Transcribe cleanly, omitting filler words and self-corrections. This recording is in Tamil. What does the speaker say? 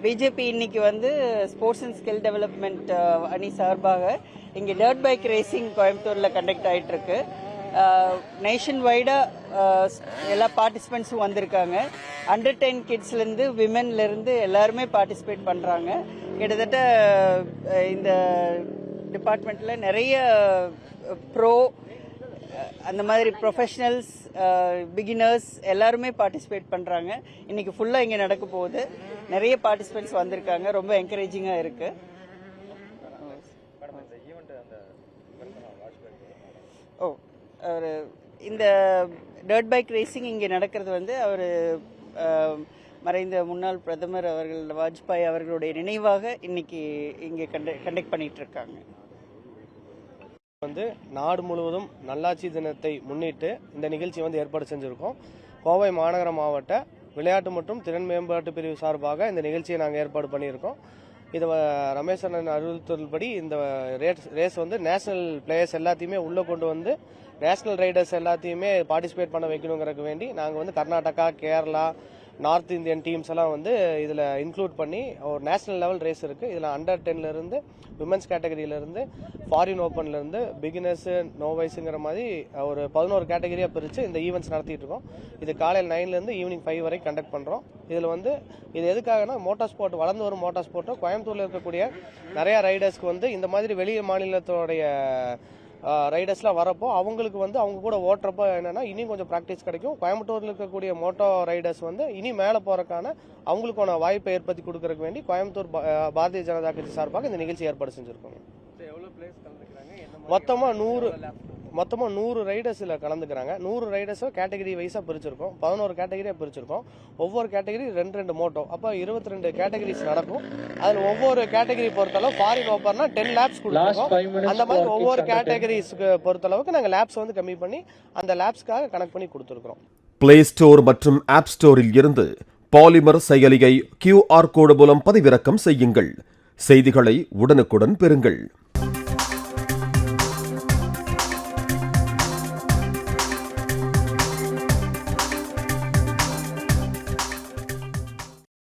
பிஜேபி இன்னைக்கு வந்து ஸ்போர்ட்ஸ் அண்ட் ஸ்கில் டெவலப்மெண்ட் அணி சார்பாக இங்கே டர்ட் பைக் ரேசிங் கோயம்புத்தூரில் கண்டக்ட் ஆகிட்டு இருக்கு. நேஷன் வைடாக எல்லா பார்ட்டிசிபெண்ட்ஸும் வந்திருக்காங்க. அண்டர் 10 கிட்ஸ்லேருந்து விமென்லேருந்து எல்லாருமே பார்ட்டிசிபேட் பண்ணுறாங்க. கிட்டத்தட்ட இந்த டிபார்ட்மெண்ட்டில் நிறைய ப்ரோ அந்த மாதிரி ப்ரொஃபஷனல்ஸ் பிகினர்ஸ் எல்லாருமே பார்ட்டிசிபேட் பண்ணுறாங்க. இன்றைக்கி ஃபுல்லாக இங்கே நடக்க போகுது. நிறைய பார்ட்டிசிபெண்ட்ஸ் வந்திருக்காங்க. ரொம்ப என்கரேஜிங்காக இருக்குது. அவர் இந்த டர்ட் பைக் ரேசிங் இங்கே நடக்கிறது வந்து அவர் மறைந்த முன்னாள் பிரதமர் அவர்கள் வாஜ்பாய் அவர்களுடைய நினைவாக இன்னைக்கு இங்கே கண்டக்ட் பண்ணிட்டு இருக்காங்க. வந்து நாடு முழுவதும் நல்லாட்சி தினத்தை முன்னிட்டு இந்த நிகழ்ச்சி வந்து ஏற்பாடு செஞ்சுருக்கோம். கோவை மாநகர மாவட்ட விளையாட்டு மற்றும் திறன் மேம்பாட்டு பிரிவு சார்பாக இந்த நிகழ்ச்சியை நாங்கள் ஏற்பாடு பண்ணியிருக்கோம். இது ரமேஷன் அறிவுறுத்தல்படி இந்த ரேஸ் வந்து நேஷனல் பிளேயர்ஸ் எல்லாத்தையுமே உள்ளே கொண்டு வந்து நேஷனல் ரைடர்ஸ் எல்லாத்தையுமே பார்ட்டிசிபேட் பண்ண வைக்கணுங்கிறதுக்கு வேண்டி நாங்கள் வந்து Karnataka, Kerala, north Indian teams எல்லாம் வந்து இதில் இன்க்ளூட் பண்ணி ஒரு நேஷனல் லெவல் ரேஸ் இருக்குது. இதில் அண்டர் 10லேருந்து விமென்ஸ் கேட்டகரியிலேருந்து ஃபாரின் ஓப்பன்லேருந்து பிகினர்ஸு நோவைஸுங்கிற மாதிரி ஒரு 11 கேட்டகரியாக பிரித்து இந்த ஈவெண்ட்ஸ் நடத்திட்டு இருக்கோம். இது காலையில் 9லேருந்து ஈவினிங் 5 வரைக்கும் கண்டக்ட் பண்ணுறோம். இதில் வந்து இது எதுக்காகனா மோட்டார் ஸ்போர்ட் வளர்ந்து வரும் மோட்டார் ஸ்போர்ட்டும் கோயம்புத்தூரில் இருக்கக்கூடிய நிறையா ரைடர்ஸ்க்கு வந்து இந்த மாதிரி வெளி மாநிலத்தோடைய ரைடர்ஸ்லாம் வரப்போ அவங்களுக்கு வந்து அவங்க கூட ஓட்டுறப்போ என்னன்னா இன்னும் கொஞ்சம் ப்ராக்டிஸ் கிடைக்கும். கோயம்புத்தூரில் இருக்கக்கூடிய மோட்டோ ரைடர்ஸ் வந்து இனி மேலே போறதுக்கான அவங்களுக்கான வாய்ப்பை ஏற்படுத்தி கொடுக்கறதுக்கு வேண்டி கோயம்புத்தூர் பாரதிய ஜனதா கட்சி சார்பாக இந்த நிகழ்ச்சி ஏற்பாடு செஞ்சிருக்கோம். மொத்தமாக 100 ரைடர்ஸில் கலந்துக்கிறாங்க. 100 ரைடர்ஸும் கேட்டகரி வைஸாக பிரிச்சிருக்கோம். 11 கேட்டகரியாக பிரிச்சிருக்கோம். ஒவ்வொரு கேட்டகரி 2 மோட்டோ, அப்போ 22 கேட்டகரிஸ் நடக்கும். அதில் ஒவ்வொரு கேட்டகரி பொறுத்தளவு ஃபாரின் ஓப்பர்னா 10 லேப்ஸ் கொடுத்துருக்கோம். அந்த மாதிரி ஒவ்வொரு கேட்டகரிஸ்க்கு பொறுத்தளவுக்கு நாங்கள் லேப்ஸ் வந்து கம்மி பண்ணி அந்த லேப்ஸ்க்காக கனெக்ட் பண்ணி கொடுத்துருக்கோம். பிளே ஸ்டோர் மற்றும் ஆப் ஸ்டோரில் இருந்து பாலிமர் செயலியை QR கோடு மூலம் பதிவிறக்கம் செய்யுங்கள். செய்திகளை உடனுக்குடன் பெறுங்கள்.